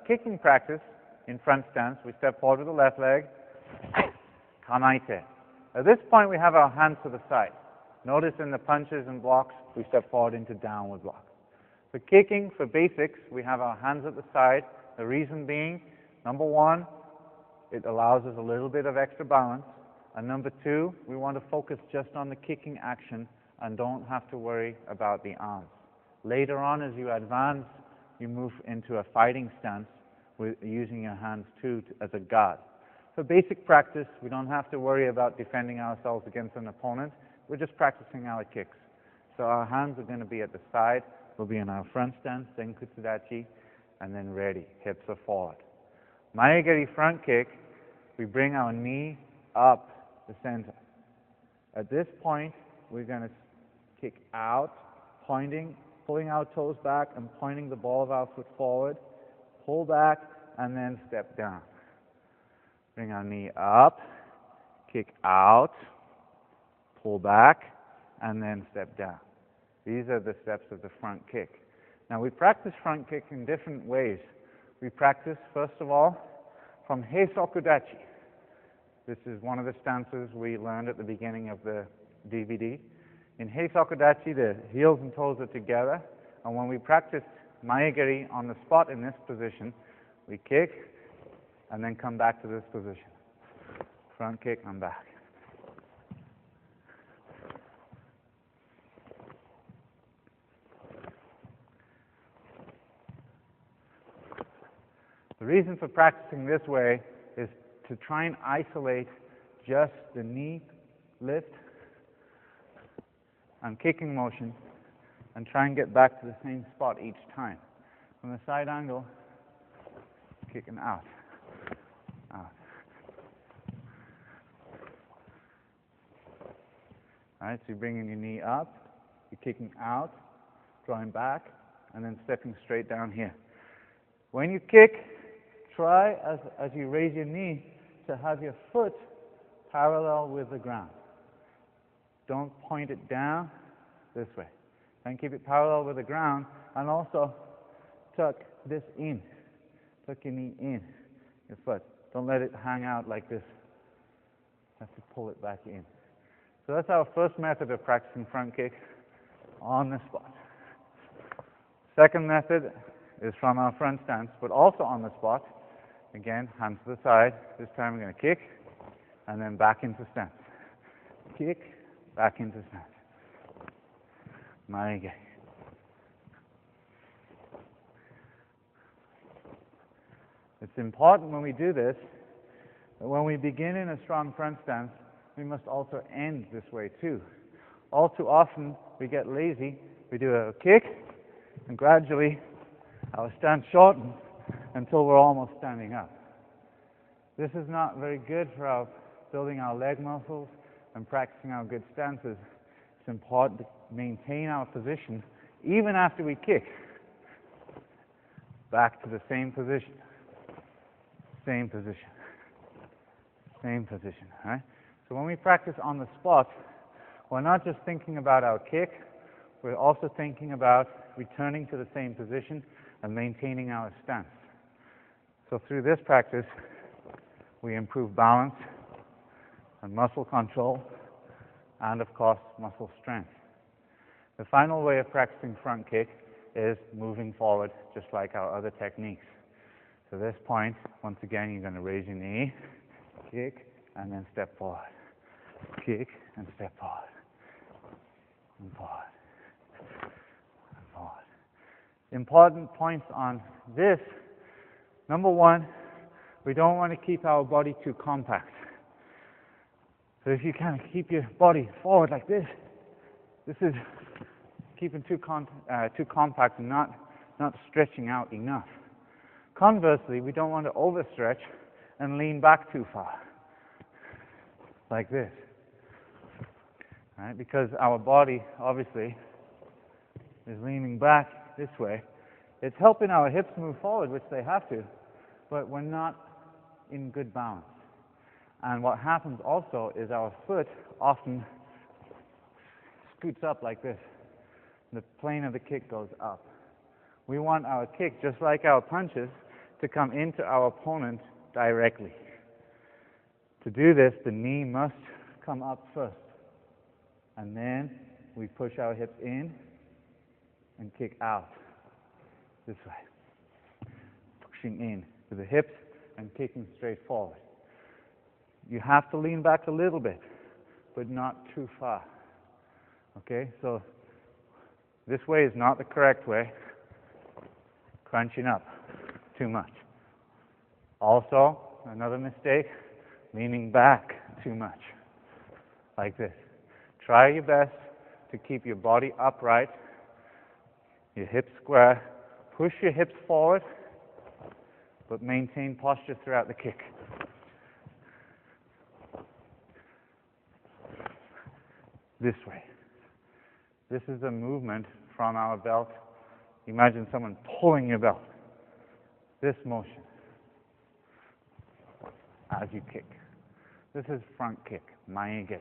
kicking practice in front stance, we step forward with the left leg, kamaite. At this point, we have our hands to the side. Notice in the punches and blocks, we step forward into downward block. For kicking, for basics, we have our hands at the side. The reason being, number one, it allows us a little bit of extra balance. And number two, we want to focus just on the kicking action and don't have to worry about the arms. Later on, as you advance, you move into a fighting stance with using your hands too as a guard. For basic practice, we don't have to worry about defending ourselves against an opponent. We're just practicing our kicks. So our hands are going to be at the side. We'll be in our front stance, Senkutsudachi, and then ready. Hips are forward. Maegari front kick, we bring our knee up the center. At this point, we're going to kick out, pulling our toes back and pointing the ball of our foot forward. Pull back and then step down. Bring our knee up, kick out, pull back, and then step down. These are the steps of the front kick. Now we practice front kick in different ways. We practice, first of all, from Heisokudachi. This is one of the stances we learned at the beginning of the DVD. In Heisokudachi, the heels and toes are together, and when we practice Maegari on the spot in this position, we kick and then come back to this position. Front kick and back. The reason for practicing this way is to try and isolate just the knee lift and kicking motion and try and get back to the same spot each time. From the side angle, kicking out, out. All right, so you're bringing your knee up, you're kicking out, drawing back, and then stepping straight down here. When you kick, try as you raise your knee to have your foot parallel with the ground. Don't point it down this way. And keep it parallel with the ground, and also tuck this in. Tuck your knee in, your foot. Don't let it hang out like this. You have to pull it back in. So that's our first method of practicing front kick on the spot. Second method is from our front stance, but also on the spot. Again, hands to the side. This time we're going to kick, and then back into stance. Kick, back into stance. Maegari. It's important when we do this that when we begin in a strong front stance, we must also end this way too. All too often we get lazy, we do a kick, and gradually our stance shortens until we're almost standing up. This is not very good for building our leg muscles and practicing our good stances. It's important to maintain our position even after we kick. Back to the same position. Same position. Same position. All right? So when we practice on the spot, we're not just thinking about our kick, we're also thinking about returning to the same position and maintaining our stance. So through this practice, we improve balance and muscle control and, of course, muscle strength. The final way of practicing front kick is moving forward, just like our other techniques. So this point, once again, you're going to raise your knee, kick, and then step forward. Kick and step forward. And forward. And forward. Important points on this. Number one, we don't want to keep our body too compact. So if you kind of keep your body forward like this, this is keeping too compact and not stretching out enough. Conversely, we don't want to overstretch and lean back too far, like this. Right? Because our body, obviously, is leaning back this way. It's helping our hips move forward, which they have to, but we're not in good balance. And what happens also is our foot often scoots up like this. The plane of the kick goes up. We want our kick, just like our punches, to come into our opponent directly. To do this, the knee must come up first. And then we push our hips in and kick out this way. Pushing in with the hips and kicking straight forward. You have to lean back a little bit, but not too far. Okay, so this way is not the correct way. Crunching up too much. Also, another mistake, leaning back too much, like this. Try your best to keep your body upright, your hips square. Push your hips forward, but maintain posture throughout the kick. This way. This is a movement from our belt. Imagine someone pulling your belt. This motion as you kick. This is front kick, maegeri.